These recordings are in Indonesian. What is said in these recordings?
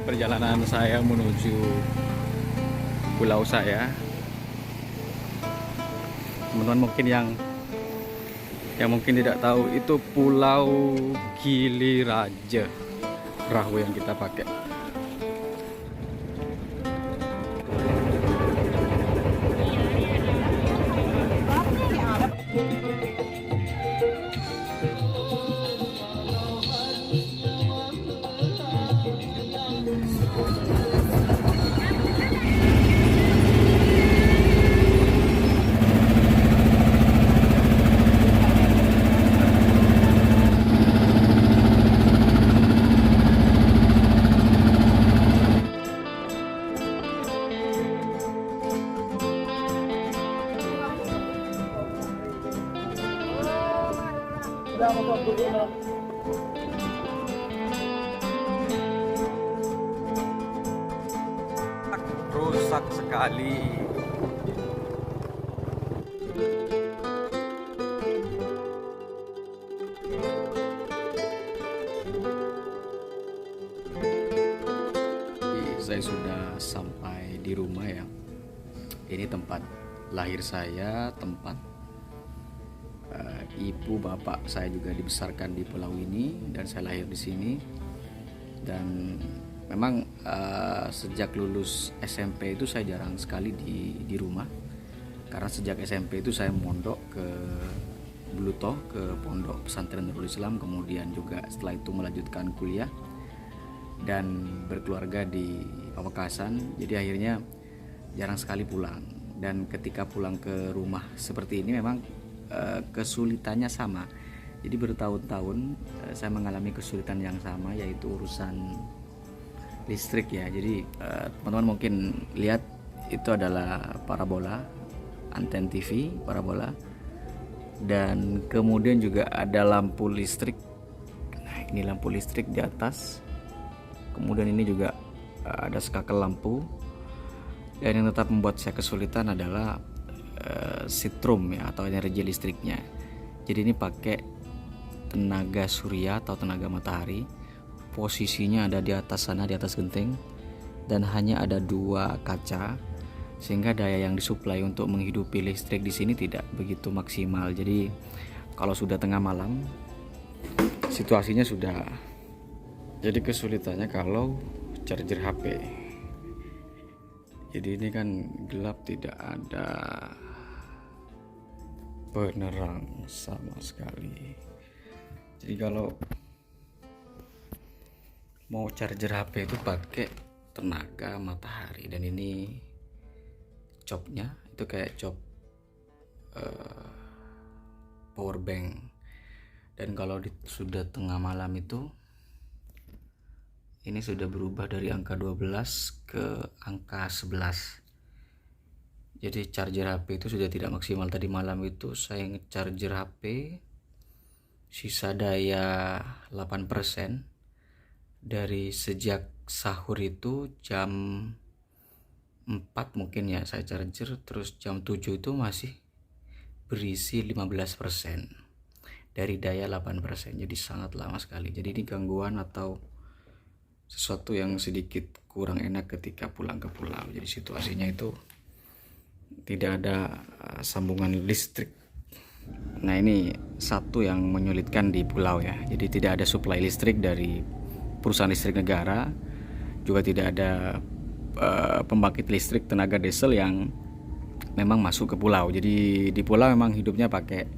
perjalanan saya menuju pulau saya. Teman-teman mungkin yang mungkin tidak tahu, itu Pulau Gili Raja perahu yang kita pakai. Rusak sekali. Saya sudah sampai di rumah ya. Ini tempat lahir saya, tempat ibu bapak saya juga dibesarkan di pulau ini, dan saya lahir di sini. Dan memang sejak lulus SMP itu saya jarang sekali di rumah, karena sejak SMP itu saya mondok ke Bulutoh, ke Pondok Pesantren Nurul Islam, kemudian juga setelah itu melanjutkan kuliah dan berkeluarga di Pamekasan. Jadi akhirnya jarang sekali pulang, dan ketika pulang ke rumah seperti ini memang kesulitannya sama. Jadi bertahun-tahun saya mengalami kesulitan yang sama, yaitu urusan listrik ya. Jadi teman-teman mungkin lihat itu adalah parabola, anten TV parabola, dan kemudian juga ada lampu listrik. Nah, ini lampu listrik di atas, kemudian ini juga ada skakel lampu, dan yang tetap membuat saya kesulitan adalah setrum ya, atau energi listriknya. Jadi ini pakai tenaga surya atau tenaga matahari. Posisinya ada di atas sana, di atas genting, dan hanya ada 2 kaca, sehingga daya yang disuplai untuk menghidupi listrik di sini tidak begitu maksimal. Jadi kalau sudah tengah malam, situasinya sudah jadi kesulitannya kalau charger HP. Jadi ini kan gelap, tidak ada penerang sama sekali. Jadi kalau mau charger HP itu pakai tenaga matahari, dan ini copnya itu kayak cop power bank. Dan kalau sudah tengah malam itu, ini sudah berubah dari angka 12 ke angka 11. Jadi charger HP itu sudah tidak maksimal. Tadi malam itu saya nge-charger HP, sisa daya 8%. Dari sejak sahur itu jam 4 mungkin ya saya charger, terus jam 7 itu masih berisi 15% dari daya 8%. Jadi sangat lama sekali. Jadi ini gangguan atau sesuatu yang sedikit kurang enak ketika pulang ke pulau. Jadi situasinya itu tidak ada sambungan listrik. Nah, ini satu yang menyulitkan di pulau ya. Jadi tidak ada suplai listrik dari perusahaan listrik negara, juga tidak ada pembangkit listrik tenaga diesel yang memang masuk ke pulau. Jadi di pulau memang hidupnya pakai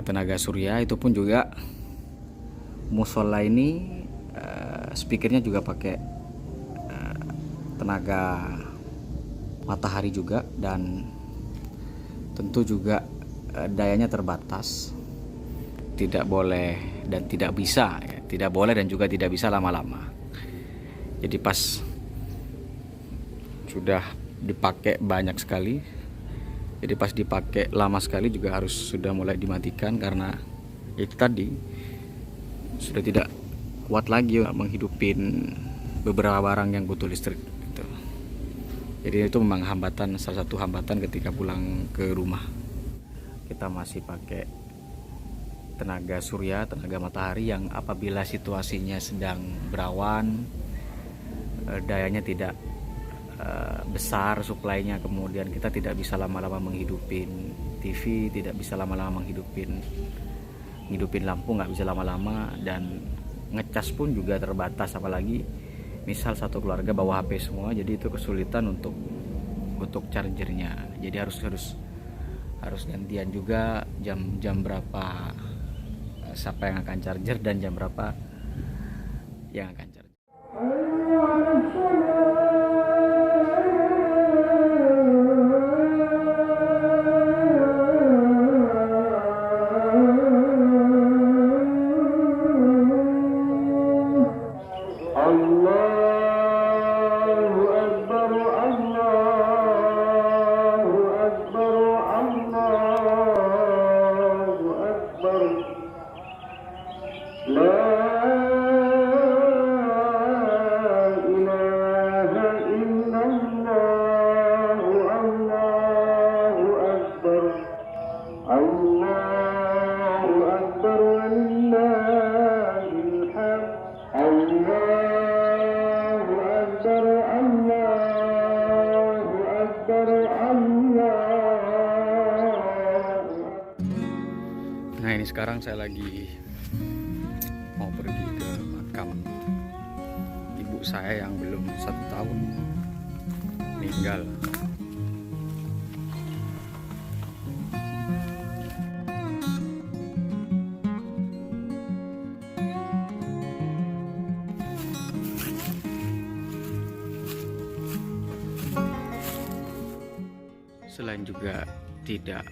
tenaga surya. Itu pun juga musola ini speakernya juga pakai tenaga matahari juga, dan tentu juga dayanya terbatas. Tidak boleh dan tidak bisa ya. Tidak boleh dan juga tidak bisa lama-lama. Jadi pas sudah dipakai banyak sekali, jadi pas dipakai lama sekali juga harus sudah mulai dimatikan, karena itu tadi sudah tidak kuat lagi menghidupin beberapa barang yang butuh listrik gitu. Jadi itu memang hambatan, salah satu hambatan ketika pulang ke rumah. Kita masih pakai tenaga surya, tenaga matahari, yang apabila situasinya sedang berawan dayanya tidak besar suplainya, kemudian kita tidak bisa lama-lama menghidupin TV, tidak bisa lama-lama menghidupin lampu, nggak bisa lama-lama, dan ngecas pun juga terbatas, apalagi misal satu keluarga bawa HP semua, jadi itu kesulitan untuk chargernya. Jadi harus gantian juga jam berapa siapa yang akan charger dan jam berapa yang akan charger. Nah, ini sekarang saya lagi mau pergi ke makam ibu saya yang belum 1 tahun meninggal. Selain juga tidak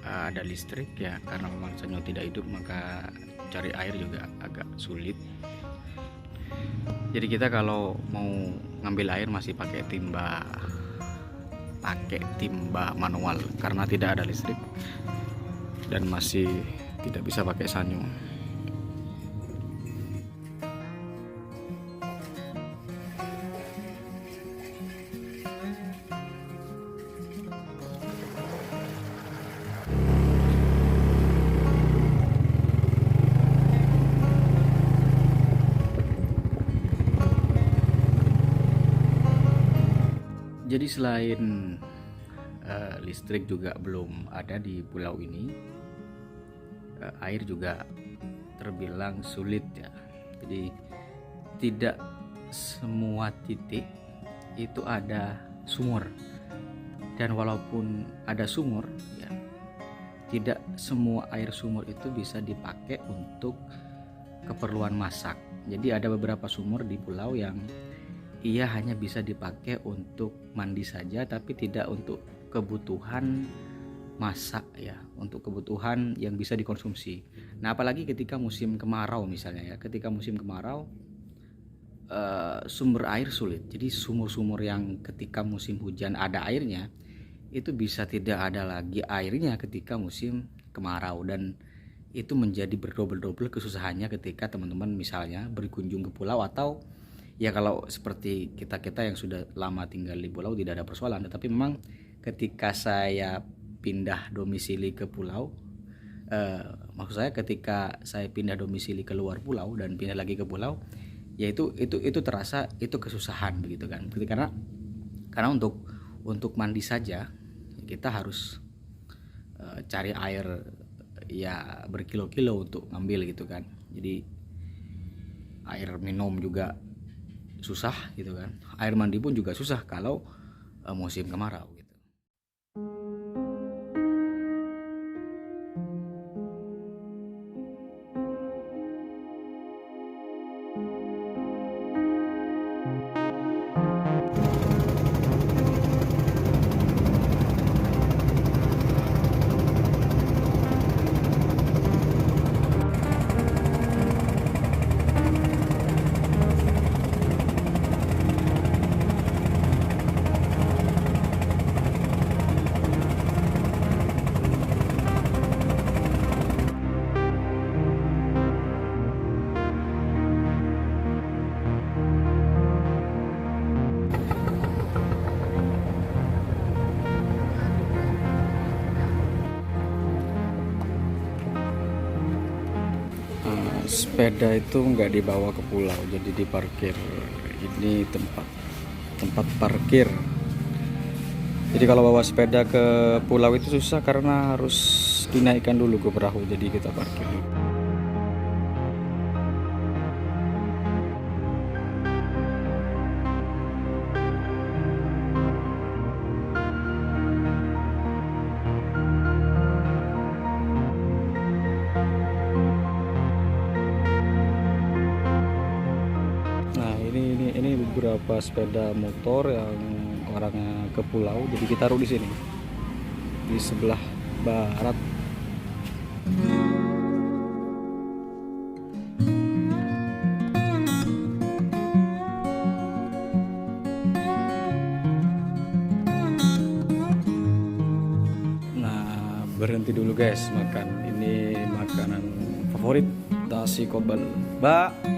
ada listrik ya, karena memang Sanyo tidak hidup, maka cari air juga agak sulit. Jadi kita kalau mau ngambil air masih pakai timba manual karena tidak ada listrik dan masih tidak bisa pakai Sanyo. Jadi selain listrik juga belum ada di pulau ini, air juga terbilang sulit ya. Jadi tidak semua titik itu ada sumur, dan walaupun ada sumur ya, tidak semua air sumur itu bisa dipakai untuk keperluan masak. Jadi ada beberapa sumur di pulau yang ia hanya bisa dipakai untuk mandi saja, tapi tidak untuk kebutuhan masak ya, untuk kebutuhan yang bisa dikonsumsi. Nah, apalagi ketika musim kemarau misalnya ya, ketika musim kemarau sumber air sulit. Jadi sumur-sumur yang ketika musim hujan ada airnya, itu bisa tidak ada lagi airnya ketika musim kemarau, dan itu menjadi berdobel-dobel kesusahannya ketika teman-teman misalnya berkunjung ke pulau, atau ya kalau seperti kita yang sudah lama tinggal di pulau tidak ada persoalan. Tetapi memang ketika saya pindah domisili ke pulau, maksud saya ketika saya pindah domisili ke luar pulau dan pindah lagi ke pulau, ya itu terasa itu kesusahan begitu kan. Karena untuk mandi saja kita harus cari air ya berkilo-kilo untuk ngambil gitu kan. Jadi air minum juga susah gitu kan, air mandi pun juga susah kalau musim kemarau gitu. sepeda itu nggak dibawa ke pulau, jadi diparkir. Ini tempat parkir. Jadi kalau bawa sepeda ke pulau itu susah karena harus dinaikkan dulu ke perahu, jadi kita parkir dulu. Nah, ini beberapa sepeda motor yang orangnya ke pulau, jadi kita taruh di sini, di sebelah barat. Nah, berhenti dulu guys makan. Ini makanan favorit, nasi kobal. Mbak,